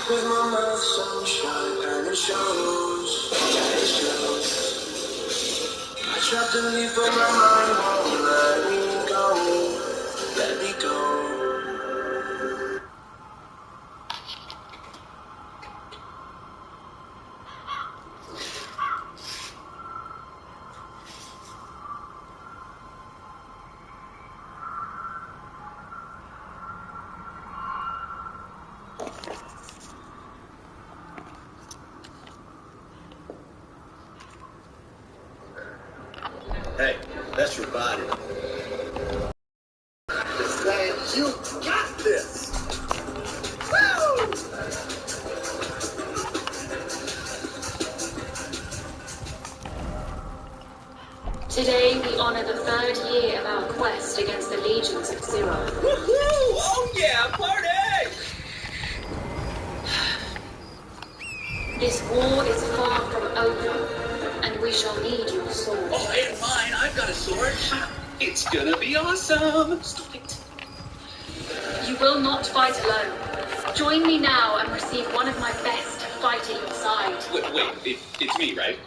With my mouth sunshine and it shows, yeah it shows. I tried to leave but my mind won't let me go. Hey, that's your body. Just saying, you got this! Woo! Today we honor the 3rd year of our quest against the legions of Zero. Woohoo! Oh yeah, party! This war is far from over, and we shall need your sword. Oh, and mine, I've got a sword. It's gonna be awesome. Stop it. You will not fight alone. Join me now and receive one of my best to fight at your side. Wait, it's me, right?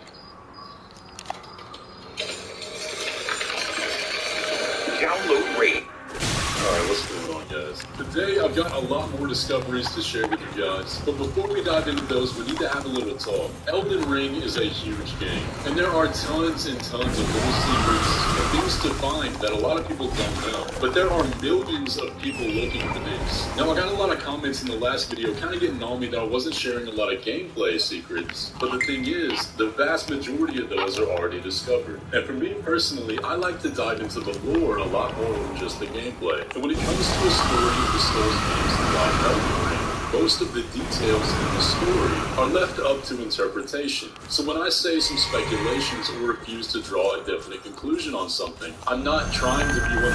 Download rate. Alright, what's going on, guys? Today I've got a lot more discoveries to share with you guys, but before we dive into those, we need to have a little talk. Elden Ring is a huge game, and there are tons and tons of little secrets and things to find that a lot of people don't know, but there are millions of people looking for these. Now, I got a lot of comments in the last video kind of getting on me that I wasn't sharing a lot of gameplay secrets, but the thing is, the vast majority of those are already discovered. And for me personally, I like to dive into the lore a lot more than just the gameplay. And when it comes to a story of the Souls games like Elden Ring, most of the details in the story are left up to interpretation. So when I say some speculations or refuse to draw a definite conclusion on something, I'm not trying to be 100%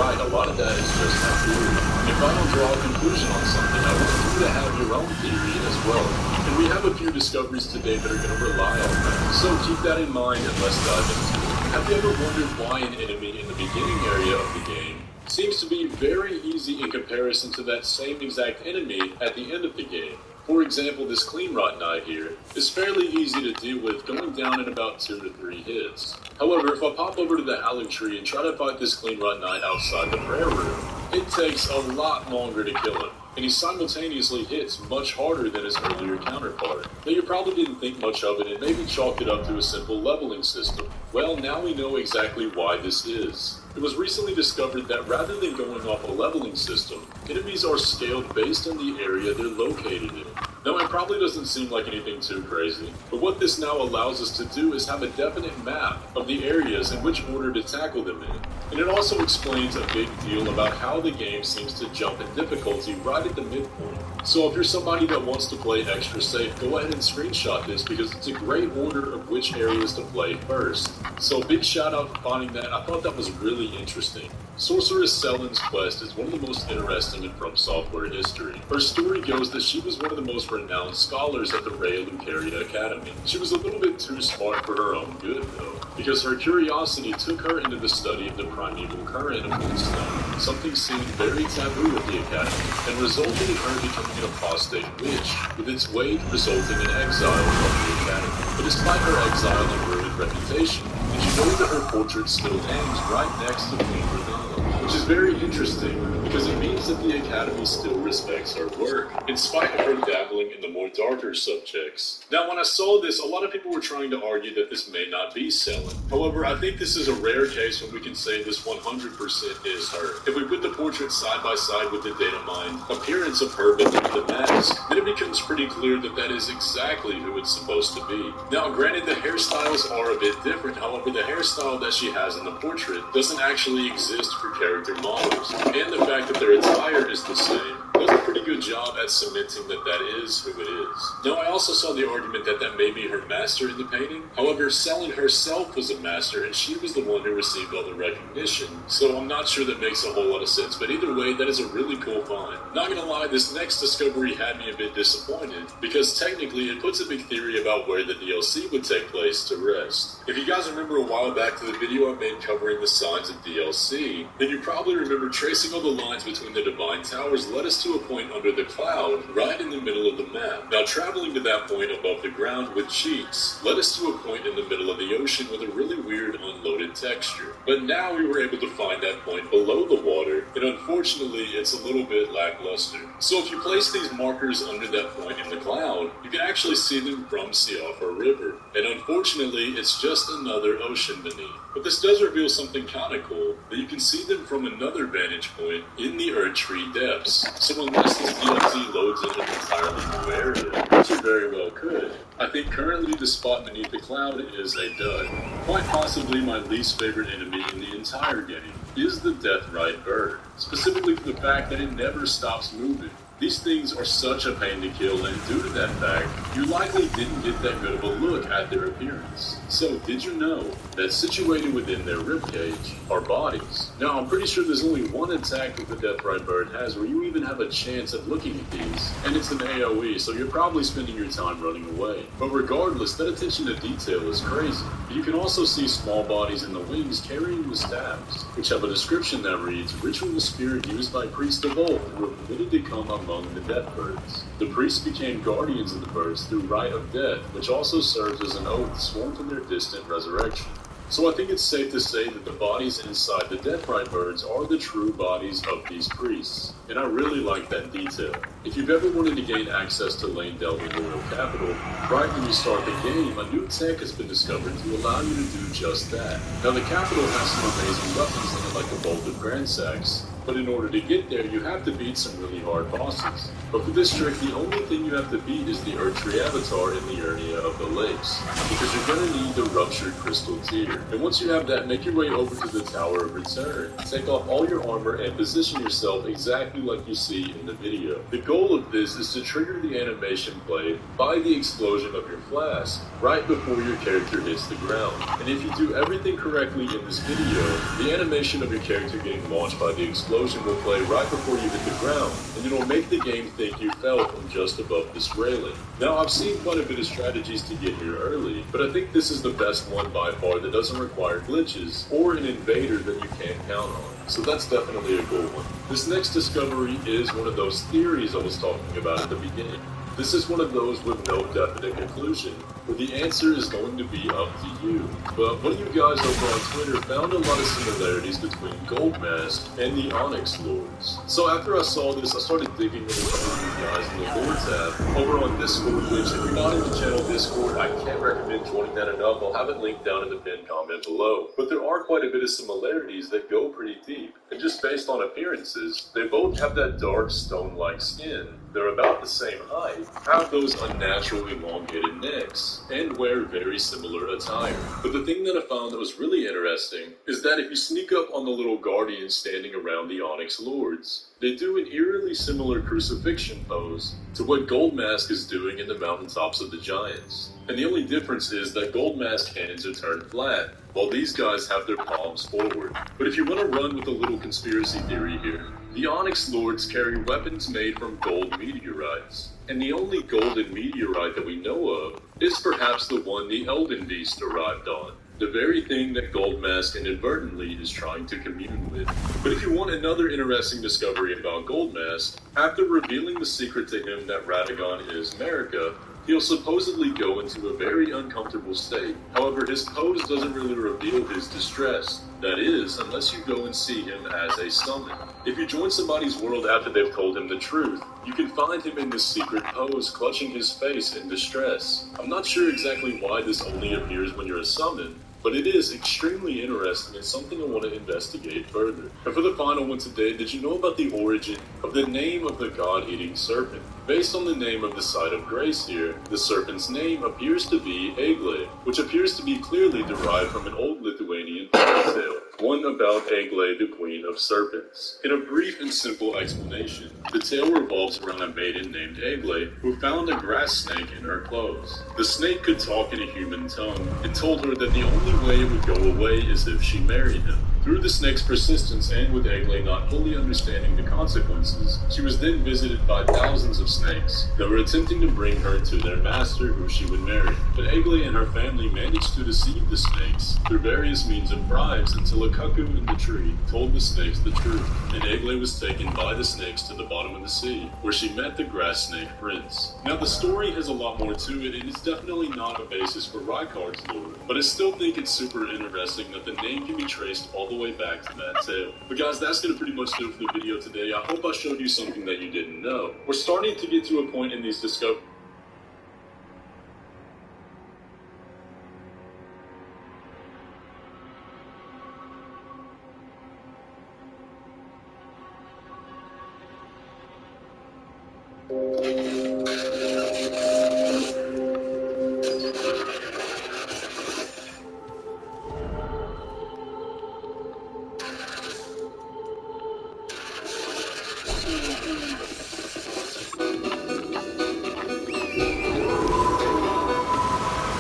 right. A lot of that is just my theory. If I don't draw a conclusion on something, I want you to have your own theory as well. And we have a few discoveries today that are going to rely on that. So keep that in mind and let's dive into it. Have you ever wondered why an enemy in the beginning area of the game seems to be very easy in comparison to that same exact enemy at the end of the game? For example, this Clean Rot Knight here is fairly easy to deal with, going down in about 2 to 3 hits. However, if I pop over to the Howling Tree and try to fight this Clean Rot Knight outside the prayer room, it takes a lot longer to kill him, and he simultaneously hits much harder than his earlier counterpart. Now, you probably didn't think much of it and maybe chalked it up to a simple leveling system. Well, now we know exactly why this is. It was recently discovered that rather than going off a leveling system, enemies are scaled based on the area they're located in. Now, it probably doesn't seem like anything too crazy, but what this now allows us to do is have a definite map of the areas in which order to tackle them in. And it also explains a big deal about how the game seems to jump in difficulty right at the midpoint. So if you're somebody that wants to play extra safe, go ahead and screenshot this because it's a great order of which areas to play first. So big shout out for finding that. I thought that was really interesting. Sorceress Selen's quest is one of the most interesting in From Software history. Her story goes that she was one of the most renowned scholars at the Raya Lucaria Academy. She was a little bit too smart for her own good, though, because her curiosity took her into the study of the primeval current of Moonstone, something seemed very taboo at the Academy, and resulted in her becoming an apostate witch, with its weight resulting in exile from the Academy. But despite her exile and ruined reputation, did you know that her portrait still hangs right next to Queen Renala? Which is very interesting, because it means that the Academy still respects her work, in spite of her dabbling in the more darker subjects. Now, when I saw this, a lot of people were trying to argue that this may not be Selen. However, I think this is a rare case when we can say this 100% is her. If we put the portrait side by side with the data mined appearance of her beneath the mask, then it becomes pretty clear that that is exactly who it's supposed to be. Now, granted, the hairstyles are a bit different. However, the hairstyle that she has in the portrait doesn't actually exist for character models, and the fact that their attire is the same does a pretty good job at cementing that that is who it is. Now, I also saw the argument that that may be her master in the painting. However, Selin herself was a master, and she was the one who received all the recognition, so I'm not sure that makes a whole lot of sense, but either way, that is a really cool find. Not gonna lie, this next discovery had me a bit disappointed, because technically it puts a big theory about where the DLC would take place to rest. If you guys remember a while back to the video I made covering the signs of DLC, then you probably remember tracing all the lines between the Divine Towers led us to a point under the cloud, right in the middle of the map. Now, traveling to that point above the ground with cheats led us to a point in the middle of the ocean with a really weird unloaded texture. But now we were able to find that point below the water, and unfortunately it's a little bit lackluster. So if you place these markers under that point in the cloud, you can actually see them from Siofra River. And unfortunately, it's just another ocean beneath. But this does reveal something kind of cool, that you can see them from another vantage point in the Erdtree depths. So unless this DLC loads in an entirely new area, which it very well could, I think currently the spot beneath the cloud is a dud. Quite possibly my least favorite enemy in the entire game is the Deathrite bird, specifically for the fact that it never stops moving. These things are such a pain to kill, and due to that fact, you likely didn't get that good of a look at their appearance. So, did you know that situated within their ribcage are bodies? Now, I'm pretty sure there's only one attack that the Deathrite bird has where you even have a chance of looking at these, and it's an AoE, so you're probably spending your time running away. But regardless, that attention to detail is crazy. You can also see small bodies in the wings carrying the staves, which have a description that reads, "Ritual spirit used by priests of old who were permitted to come among the death birds. The priests became guardians of the birds through rite of death, which also serves as an oath sworn to their distant resurrection." So I think it's safe to say that the bodies inside the Deathrite birds are the true bodies of these priests, and I really like that detail. If you've ever wanted to gain access to Lane Delvin Royal Capital, right when you start the game, a new tech has been discovered to allow you to do just that. Now the capital has some amazing weapons in it like the Bolt of Grandsax, but in order to get there, you have to beat some really hard bosses. But for this trick, the only thing you have to beat is the Erdtree avatar in the Urnia of the Lakes, because you're going to need the Ruptured Crystal Tear. And once you have that, make your way over to the Tower of Return. Take off all your armor and position yourself exactly like you see in the video. The goal of this is to trigger the animation played by the explosion of your flask, right before your character hits the ground. And if you do everything correctly in this video, the animation of your character getting launched by the explosion will play right before you hit the ground, and it'll make the game think you fell from just above this railing. Now, I've seen quite a bit of strategies to get here early, but I think this is the best one by far that doesn't require glitches or an invader that you can't count on. So that's definitely a cool one. This next discovery is one of those theories I was talking about at the beginning. This is one of those with no definite conclusion, where the answer is going to be up to you. But one of you guys over on Twitter found a lot of similarities between Goldmask and the Onyx Lords. So after I saw this, I started digging into some of you guys in the Lore tab over on Discord, which if you're not in the channel Discord, I can't recommend joining that enough. I'll have it linked down in the pinned comment below. But there are quite a bit of similarities that go pretty deep. And just based on appearances, they both have that dark stone-like skin. They're about the same height, have those unnatural elongated necks, and wear very similar attire. But the thing that I found that was really interesting is that if you sneak up on the little guardians standing around the Onyx Lords, they do an eerily similar crucifixion pose to what Goldmask is doing in the mountaintops of the Giants. And the only difference is that Goldmask hands are turned flat, while these guys have their palms forward. But if you want to run with a little conspiracy theory here, the Onyx Lords carry weapons made from gold meteorites, and the only golden meteorite that we know of is perhaps the one the Elden Beast arrived on, the very thing that Goldmask inadvertently is trying to commune with. But if you want another interesting discovery about Goldmask, after revealing the secret to him that Radagon is Marika, he'll supposedly go into a very uncomfortable state. However, his pose doesn't really reveal his distress. That is, unless you go and see him as a summon. If you join somebody's world after they've told him the truth, you can find him in this secret pose, clutching his face in distress. I'm not sure exactly why this only appears when you're a summon, but it is extremely interesting and something I want to investigate further. And for the final one today, did you know about the origin of the name of the god-eating serpent? Based on the name of the site of grace here, the serpent's name appears to be Egle, which appears to be clearly derived from an old Lithuanian fairy tale. one about Egle, the Queen of Serpents. In a brief and simple explanation, the tale revolves around a maiden named Egle who found a grass snake in her clothes. The snake could talk in a human tongue and told her that the only way it would go away is if she married him. Through the snake's persistence and with Egle not fully understanding the consequences, she was then visited by thousands of snakes that were attempting to bring her to their master who she would marry. But Egle and her family managed to deceive the snakes through various means of bribes until a cuckoo in the tree told the snakes the truth, and Egle was taken by the snakes to the bottom of the sea, where she met the grass snake prince. Now the story has a lot more to it, and it's definitely not a basis for Rykard's lore, but I still think it's super interesting that the name can be traced all the way back to that tale. But guys, that's going to pretty much do it for the video today. I hope I showed you something that you didn't know. We're starting to get to a point in these discoveries.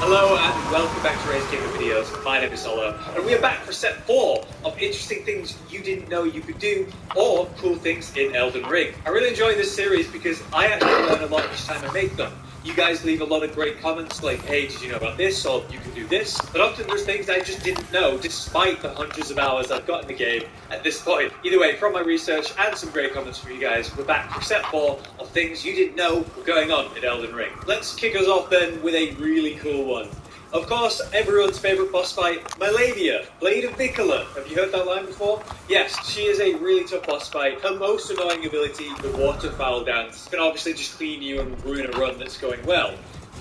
Hello and welcome back to Ray's Gamer Videos. My name is Solo, and we are back for set 4 of interesting things you didn't know you could do, or cool things in Elden Ring. I really enjoy this series because I actually learn a lot each time I make them. You guys leave a lot of great comments like, hey, did you know about this, or you can do this, but often there's things I just didn't know despite the hundreds of hours I've got in the game at this point. Either way, from my research and some great comments from you guys, we're back for set 4 of things you didn't know were going on in Elden Ring. Let's kick us off then with a really cool one. Of course, everyone's favourite boss fight, Malavia, Blade of Vicola. Have you heard that line before? Yes, she is a really tough boss fight. Her most annoying ability, the Waterfowl Dance, can obviously just clean you and ruin a run that's going well.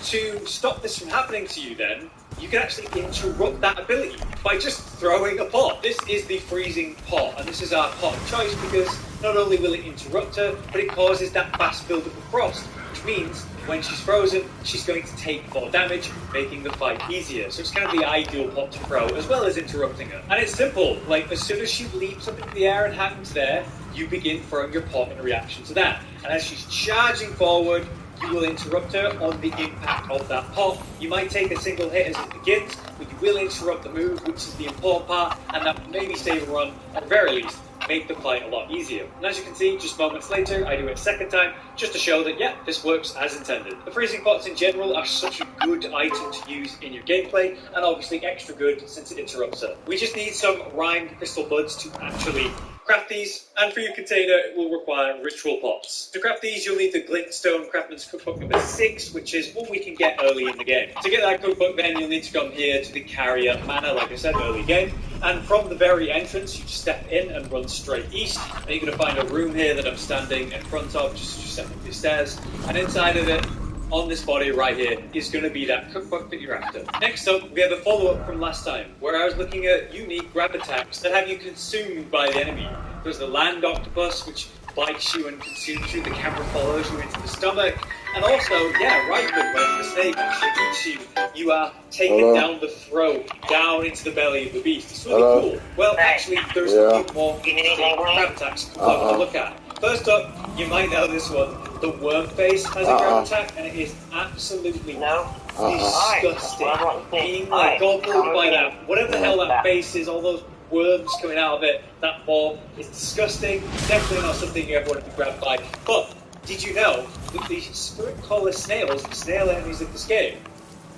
To stop this from happening to you then, you can actually interrupt that ability by just throwing a pot. This is the freezing pot, and this is our pot of choice because not only will it interrupt her, but it causes that fast build-up of frost, which means when she's frozen, she's going to take more damage, making the fight easier. So it's kind of the ideal pot to throw, as well as interrupting her. And it's simple, like as soon as she leaps up into the air and hangs there, you begin throwing your pot in reaction to that. And as she's charging forward, you will interrupt her on the impact of that pot. You might take a single hit as it begins, but you will interrupt the move, which is the important part, and that will maybe save a run, or at the very least, make the fight a lot easier. And as you can see, just moments later, I do it a second time, just to show that, yeah, this works as intended. The freezing pots in general are such a good item to use in your gameplay, and obviously extra good since it interrupts her. We just need some rhymed crystal buds to actually craft these, and for your container, it will require ritual pots. To craft these, you'll need the Glintstone Craftsman's Cookbook number 6, which is one we can get early in the game. To get that cookbook, then you'll need to come here to the Carrier Manor, like I said, early game. And from the very entrance, you just step in and run straight east. And you're going to find a room here that I'm standing in front of, just as you step up the stairs. And inside of it, on this body right here, is going to be that cookbook that you're after. Next up, we have a follow-up from last time, where I was looking at unique grab attacks that have you consumed by the enemy. There's the Land Octopus, which bites you and consumes you. The camera follows you into the stomach. And also, yeah, Rykard, when the snake actually eats you, you are taken down the throat, down into the belly of the beast. It's really cool. Well, actually, there's a few more grab attacks to look at. First up, you might know this one. The Worm Face has a grab attack, and it is absolutely disgusting. Being gobbled by that, whatever the hell that face is, all those worms coming out of it, that ball is disgusting. Definitely not something you ever want to be grabbed by. But did you know that the spirit collar snails, the snail enemies of this game,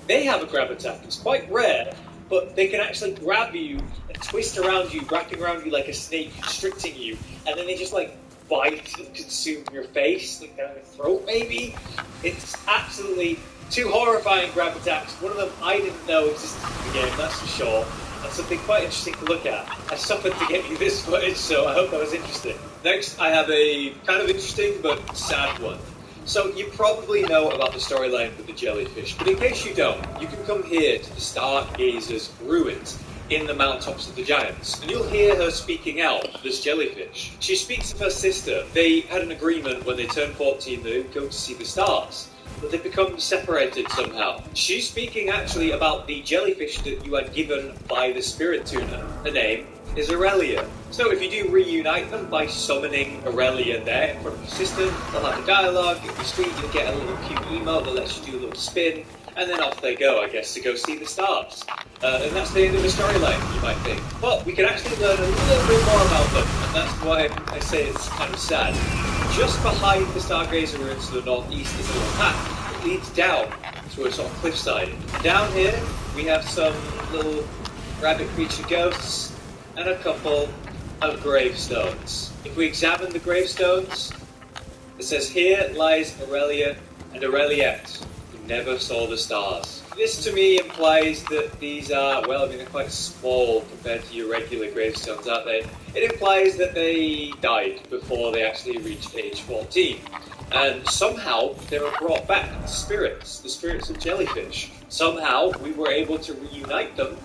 they have a grab attack? It's quite rare, but they can actually grab you and twist around you, wrapping around you like a snake, constricting you, and then they just like bite and consume your face, like down your throat maybe. It's absolutely two horrifying grab attacks. One of them I didn't know existed in the game, that's for sure. That's something quite interesting to look at. I suffered to get you this footage, so I hope that was interesting. Next, I have a kind of interesting but sad one. So you probably know about the storyline with the jellyfish, but in case you don't, you can come here to the Stargazer's ruins in the mountaintops of the Giants, and you'll hear her speaking out, this jellyfish. She speaks of her sister. They had an agreement when they turned 14 they would go to see the stars, but they've become separated somehow. She's speaking actually about the jellyfish that you had given by the spirit tuner. Her name, is Aurelia. So if you do reunite them by summoning Aurelia there in front of your system, they'll have a dialogue, it'll be sweet, you'll get a little cute emote that lets you do a little spin, and then off they go, I guess, to go see the stars. And that's the end of the storyline, you might think. But we can actually learn a little bit more about them, and that's why I say it's kind of sad. Just behind the Stargazer ruins to the northeast is a little path. It leads down to a sort of cliffside. Down here, we have some little rabbit creature ghosts and a couple of gravestones. If we examine the gravestones, it says, here lies Aurelia and Aureliette, who never saw the stars. This to me implies that these are, well, I mean, they're quite small compared to your regular gravestones, aren't they? It implies that they died before they actually reached age 14. And somehow they were brought back, the spirits of jellyfish. Somehow we were able to reunite them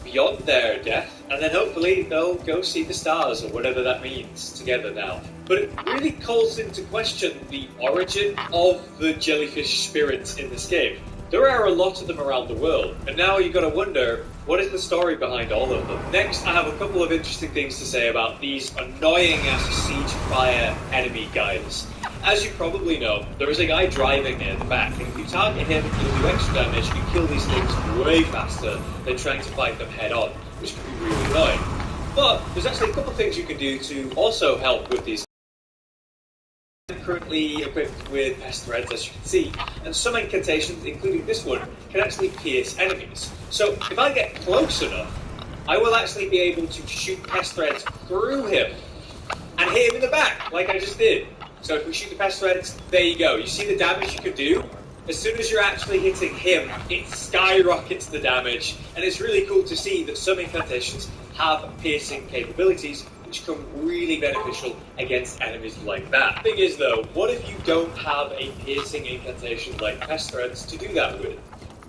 beyond their death, and then hopefully they'll go see the stars, or whatever that means, together now. But it really calls into question the origin of the jellyfish spirits in this game. There are a lot of them around the world, and now you've got to wonder, what is the story behind all of them? Next, I have a couple of interesting things to say about these annoying-ass siege fire enemy guys. As you probably know, there is a guy driving near the back, and if you target him, he'll do extra damage. You kill these things way faster than trying to fight them head-on, which can be really annoying. But there's actually a couple of things you can do to also help with these. I'm currently equipped with pest threads, as you can see, and some incantations, including this one, can actually pierce enemies. So if I get close enough, I will actually be able to shoot pest threads through him and hit him in the back, like I just did. So if we shoot the pest threads, there you go. You see the damage you could do? As soon as you're actually hitting him, it skyrockets the damage, and it's really cool to see that some incantations have piercing capabilities, which come really beneficial against enemies like that. Thing is though, what if you don't have a piercing incantation like pest threads to do that with?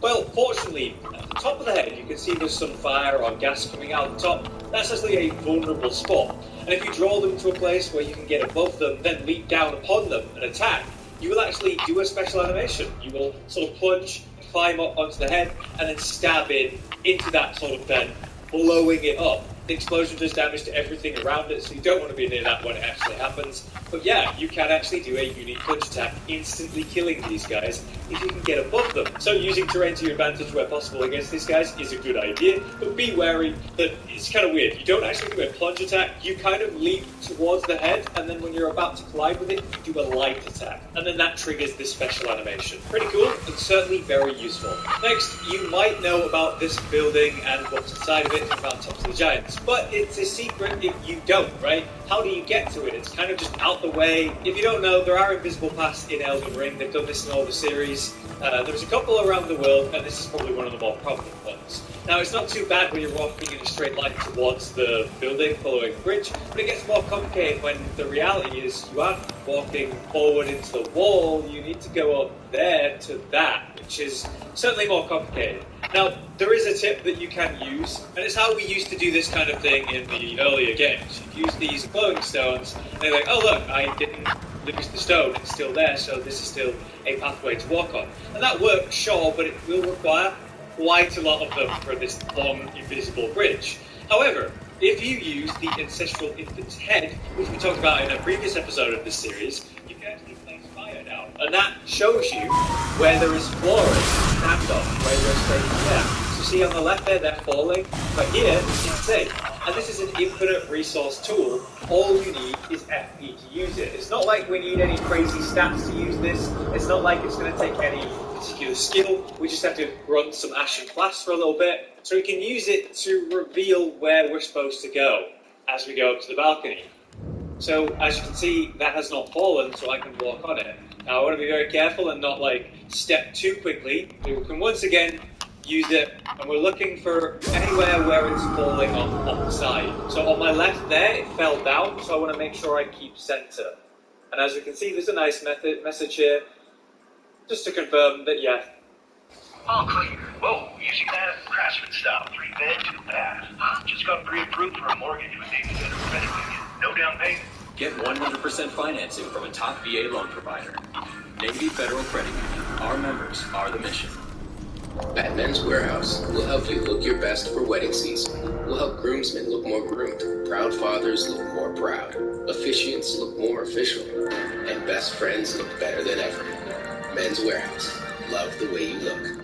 Well, fortunately, at the top of the head, you can see there's some fire or gas coming out the top. That's actually a vulnerable spot. And if you draw them to a place where you can get above them, then leap down upon them and attack, you will actually do a special animation. You will sort of plunge, climb up onto the head, and then stab into that sort of then, blowing it up. The explosion does damage to everything around it, so you don't want to be near that when it actually happens. But yeah, you can actually do a unique punch attack, instantly killing these guys if you can get above them. So using terrain to your advantage where possible against these guys is a good idea, but be wary that it's kind of weird. You don't actually do a plunge attack, you kind of leap towards the head, and then when you're about to collide with it, you do a light attack. And then that triggers this special animation. Pretty cool, and certainly very useful. Next, you might know about this building and what's inside of it in Mount Tops of the Giants. But it's a secret if you don't, right? How do you get to it? It's kind of just out the way. If you don't know, there are invisible paths in Elden Ring. They've done this in all the series. There's a couple around the world, and this is probably one of the more prominent ones. Now, it's not too bad when you're walking in a straight line towards the building, following the bridge, but it gets more complicated when the reality is you aren't walking forward into the wall. You need to go up there to that, which is certainly more complicated. Now, there is a tip that you can use, and it's how we used to do this kind of thing in the earlier games. You'd use these glowing stones, and they're like, oh look, I didn't lose the stone, it's still there, so this is still a pathway to walk on. And that works, sure, but it will require quite a lot of them for this long, invisible bridge. However, if you use the Ancestral Infant's Head, which we talked about in a previous episode of this series, you can actually place fire down. And that shows you where there is flora stand on, where you're staying there. So see on the left there, they're falling, but here, it's safe. And this is an infinite resource tool. All you need is FP to use it. It's not like we need any crazy stats to use this. It's not like it's going to take any particular skill. We just have to run some Ashen Class for a little bit. So we can use it to reveal where we're supposed to go as we go up to the balcony. So as you can see, that has not fallen, so I can walk on it. Now I want to be very careful and not like step too quickly. We can once again use it, and we're looking for anywhere where it's falling on the side. So on my left there, it fell down, so I want to make sure I keep center. And as you can see, there's a nice message here, just to confirm that, yeah. All clear. Whoa, using that Craftsman style, 3-bed, 2-bath. Just got pre-approved for a mortgage with Navy Federal Credit Union. No down payment. Get 100% financing from a top VA loan provider. Navy Federal Credit Union. Our members are the mission. At Men's Warehouse, we'll help you look your best for wedding season. We'll help groomsmen look more groomed, proud fathers look more proud, officiants look more official, and best friends look better than ever. Men's Warehouse. Love the way you look.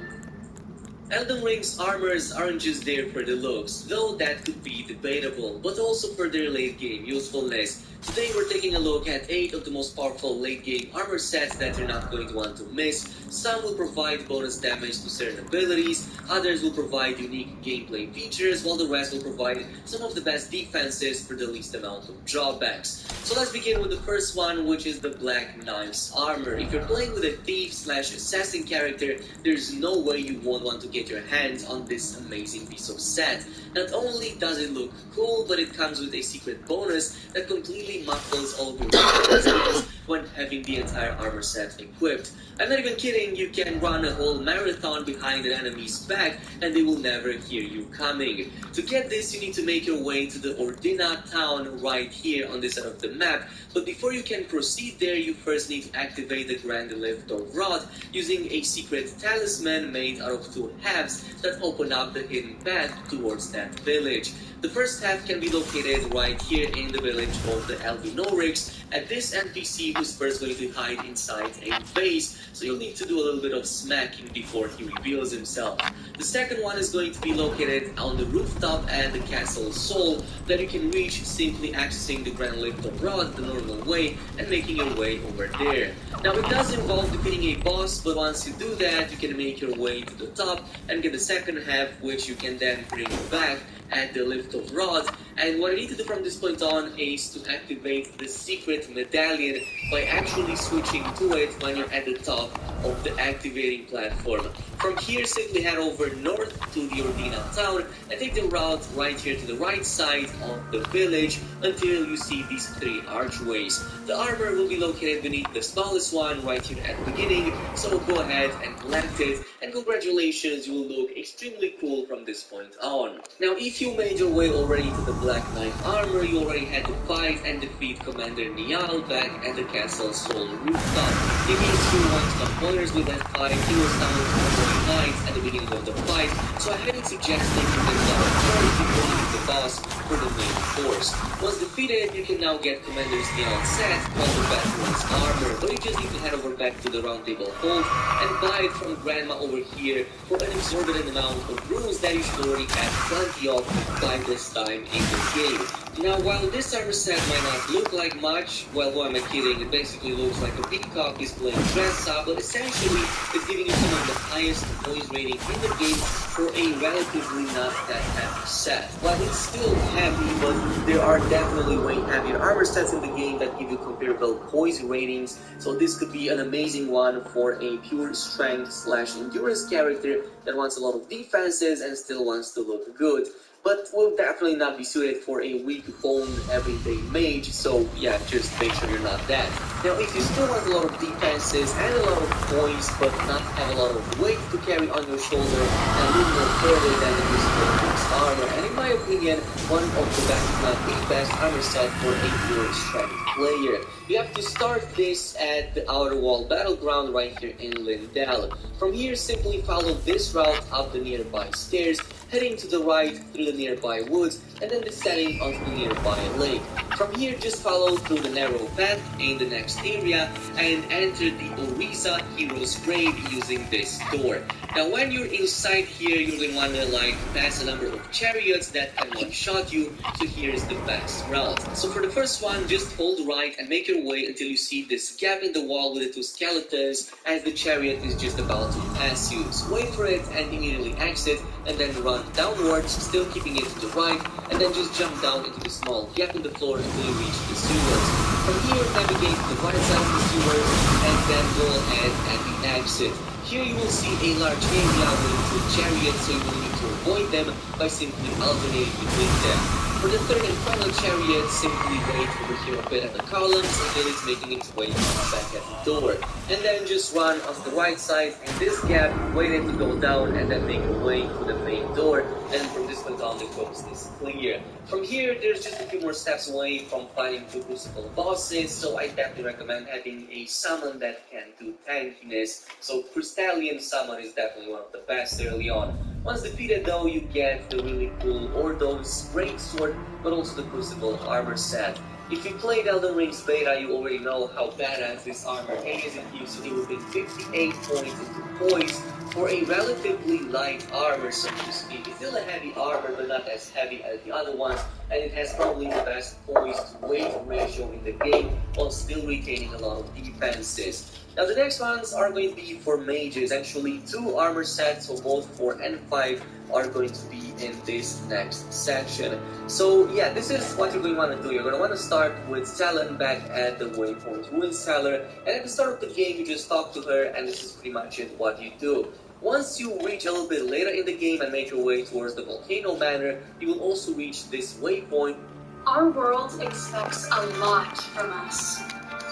Elden Ring's armors aren't just there for the looks, though that could be debatable, but also for their late game usefulness. Today we're taking a look at 8 of the most powerful late game armor sets that you're not going to want to miss. Some will provide bonus damage to certain abilities, others will provide unique gameplay features, while the rest will provide some of the best defenses for the least amount of drawbacks. So let's begin with the first one, which is the Black Knife's armor. If you're playing with a thief/assassin character, there's no way you won't want to get your hands on this amazing piece of set. Not only does it look cool, but it comes with a secret bonus that completely muffles all of your skills when having the entire armor set equipped. I'm not even kidding, you can run a whole marathon behind an enemy's back and they will never hear you coming. To get this, you need to make your way to the Ordina town right here on this side of the map, but before you can proceed there, you first need to activate the Grand Lift of Rod using a secret talisman made out of 2 halves that open up the hidden path towards that village. The first half can be located right here in the village of the Elvinorics at this NPC who's first going to hide inside a vase, so you'll need to do a little bit of smacking before he reveals himself. The second one is going to be located on the rooftop at the Castle Soul that you can reach simply accessing the Grand Lift of Rod the normal way and making your way over there. Now it does involve defeating a boss, but once you do that, you can make your way to the top and get the second half, which you can then bring back at the Lift of Rod. And what you need to do from this point on is to activate the secret medallion by actually switching to it when you're at the top of the activating platform. From here, simply head over north to the Ordina town and take the route right here to the right side of the village until you see these 3 archways. The armor will be located beneath the smallest one right here at the beginning, so go ahead and collect it, and congratulations, you will look extremely cool from this point on. Now, if you made your way already to the Black Knight armor, you already had to fight and defeat Commander Niall back at the Castle Soul rooftop. In case you want some pointers with that fight, he was down for knights at the beginning of the fight, so I highly suggest taking them down first before you meet the boss for the main force. Once defeated, you can now get Commander Niall's set on the veteran's armor, but you just need to head over back to the Round Table Hold and buy it from Grandma over here for an exorbitant amount of runes that you should already have plenty of by this time in the game. Now, while this armor set might not look like much, well, who am I kidding, it basically looks like a peacock is playing dress up, but essentially it's giving you some of the highest poise rating in the game for a relatively not that heavy set. Well, it's still heavy, but there are definitely way heavier armor sets in the game that give you comparable poise ratings, so this could be an amazing one for a pure strength/endurance character that wants a lot of defenses and still wants to look good, but will definitely not be suited for a weak-boned everyday mage, so yeah, just make sure you're not that. Now, if you still want a lot of defenses and a lot of poise, but not have a lot of weight to carry on your shoulder, and look more further than the Beardgodalucard's armor, and in my opinion, one of the best, if not the best, armor set for a pure strength player. You have to start this at the Outer Wall Battleground right here in Lindell. From here, simply follow this route up the nearby stairs, heading to the right through the nearby woods, and then descending onto the nearby lake. From here, just follow through the narrow path in the next area and enter the Orisa Hero's Grave using this door. Now, when you're inside here, you're going to want to pass a number of chariots that can one-shot you, so here's the best route. So for the first one, just hold right and make your way until you see this gap in the wall with the 2 skeletons as the chariot is just about to pass you. So wait for it and immediately exit, and then run downwards, still keeping it to the right, and then just jump down into the small gap in the floor until you reach the sewers. From here, navigate to the right side of the sewers, and then go ahead at the exit. Here you will see a large area with 2 chariots, so you will need to avoid them by simply alternating between them. For the third and final chariot, simply wait over here a bit at the columns until it's making its way back at the door. And then just run on the right side in this gap, wait it to go down, and then make your way to the main door. And from this point on, the coast is clear. From here, there's just a few more steps away from fighting 2 crucible bosses, so I definitely recommend having a summon that can do tankiness. So Stallion summon is definitely one of the best early on. Once defeated though, you get the really cool Ordo's Great Sword, but also the Crucible armor set. If you played Elden Ring's beta, you already know how badass this armor is. It gives you within 58 points into poise for a relatively light armor, so to speak. It's still a heavy armor, but not as heavy as the other ones, and it has probably the best poise to weight ratio in the game, while still retaining a lot of defenses. Now the next ones are going to be for mages. Actually, 2 armor sets, so both 4 and 5 are going to be in this next section. So yeah, this is what you're going to want to do. You're going to want to start with Talon back at the Waypoint Ruin Cellar, and at the start of the game you just talk to her, and this is pretty much it what you do. Once you reach a little bit later in the game and make your way towards the Volcano Manor, you will also reach this waypoint. Our world expects a lot from us.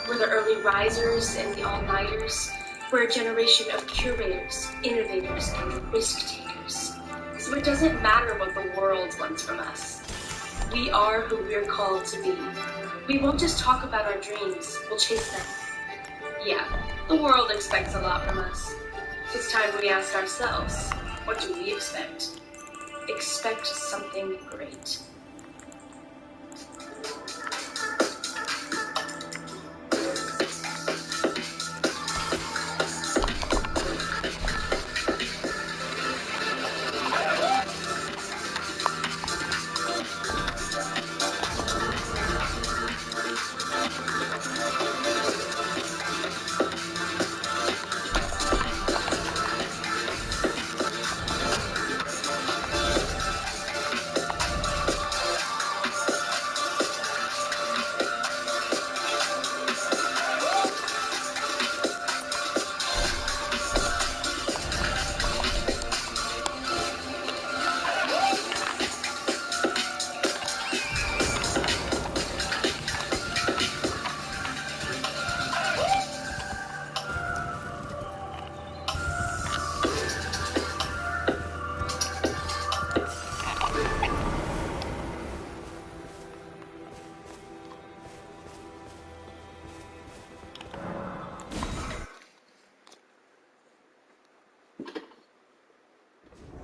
We're the early risers and the all-nighters. We're a generation of curators, innovators, and risk-takers. So it doesn't matter what the world wants from us. We are who we're called to be. We won't just talk about our dreams, we'll chase them. Yeah, the world expects a lot from us. It's time we ask ourselves, what do we expect? Expect something great.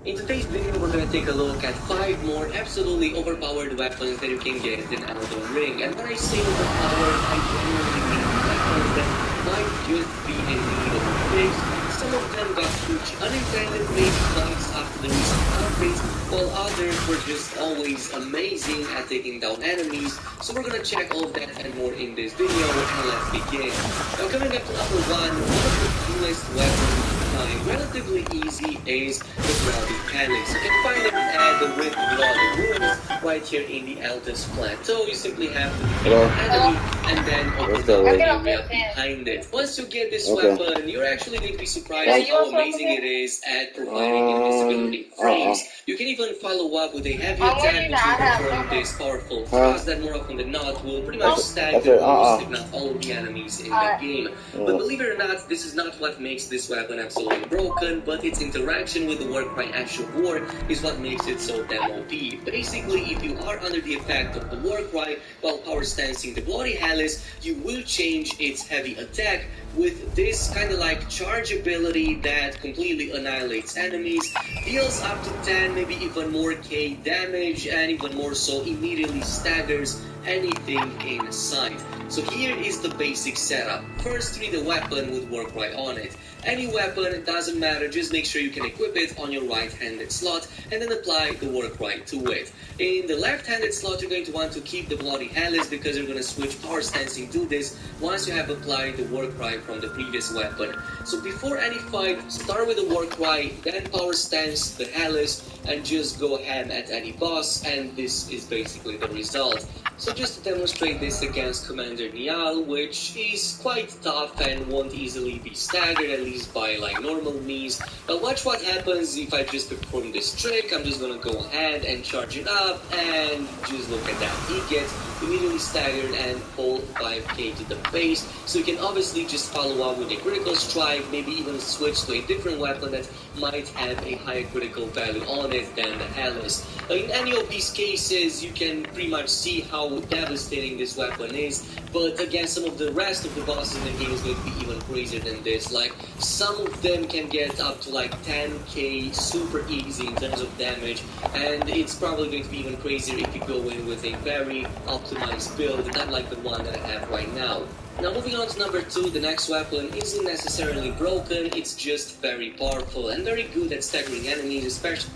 In today's video, we're going to take a look at 5 more absolutely overpowered weapons that you can get in Elden Ring. And when I say overpowered, I genuinely mean weapons that might just be in need of a fix. Some of them got huge unintended maybe bugs after the recent updates, while others were just always amazing at taking down enemies. So we're going to check all of that and more in this video, and let's begin. Now coming up to number 1 of the coolest weapons relatively easy is the Bloody Helix. You can find it at the With Blood Ruins right here in the Altus Plateau. You simply have to defeat the enemy and then open the area behind it. Once you get this weapon, you're actually going to be surprised how amazing it is at providing invisibility frames. You can even follow up with a heavy attack which will confirm this powerful thrust that more often than not will pretty much stagger most, if not all of the enemies in the game. But believe it or not, this is not what makes this weapon absolutely broken, but its interaction with the Warcry Ash of War is what makes it so damn OP. Basically, if you are under the effect of the Warcry while power stancing the Bloody Helix, you will change its heavy attack with this kind of like charge ability that completely annihilates enemies, deals up to 10, maybe even more K damage, and even more so immediately staggers anything in sight. So here is the basic setup. First, treat the weapon with Warcry on it. Any weapon, it doesn't matter, just make sure you can equip it on your right-handed slot and then apply the Warcry to it. In the left-handed slot, you're going to want to keep the Bloody Helix because you're going to switch power stancing to this once you have applied the Warcry from the previous weapon. So before any fight, start with the Warcry, then power stance the Helix, and just go ham at any boss, and this is basically the result. So just to demonstrate this against Commander Niall, which is quite tough and won't easily be staggered, at least by like normal means. But watch what happens if I just perform this trick. I'm just gonna go ahead and charge it up, and just look at that. He gets immediately staggered and pulled 5k to the face. So you can obviously just follow up with a critical strike, maybe even switch to a different weapon that might have a higher critical value on it than the Helix. In any of these cases, you can pretty much see how how devastating this weapon is. But again, some of the rest of the bosses in the game is going to be even crazier than this. Like, some of them can get up to like 10k super easy in terms of damage, and it's probably going to be even crazier if you go in with a very optimized build, not like the one that I have right now. Now moving on to number 2, the next weapon isn't necessarily broken, it's just very powerful and very good at staggering enemies, especially.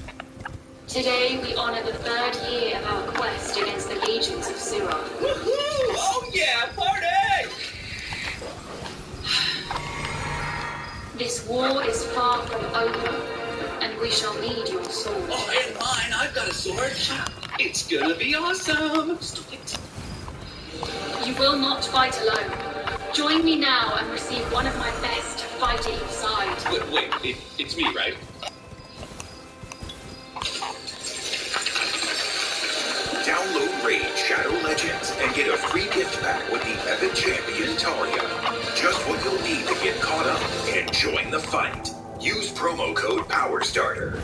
Today we honor the 3rd year of our quest against the legions of Suron. Woohoo! Oh yeah, party! This war is far from over, and we shall need your sword. Oh, and mine, I've got a sword. It's gonna be awesome! Stop it. You will not fight alone. Join me now and receive one of my best to fight at your side. Wait, it's me, right? Download Raid Shadow Legends and get a free gift pack with the Epic Champion Talia. Just what you'll need to get caught up and join the fight. Use promo code POWERSTARTER.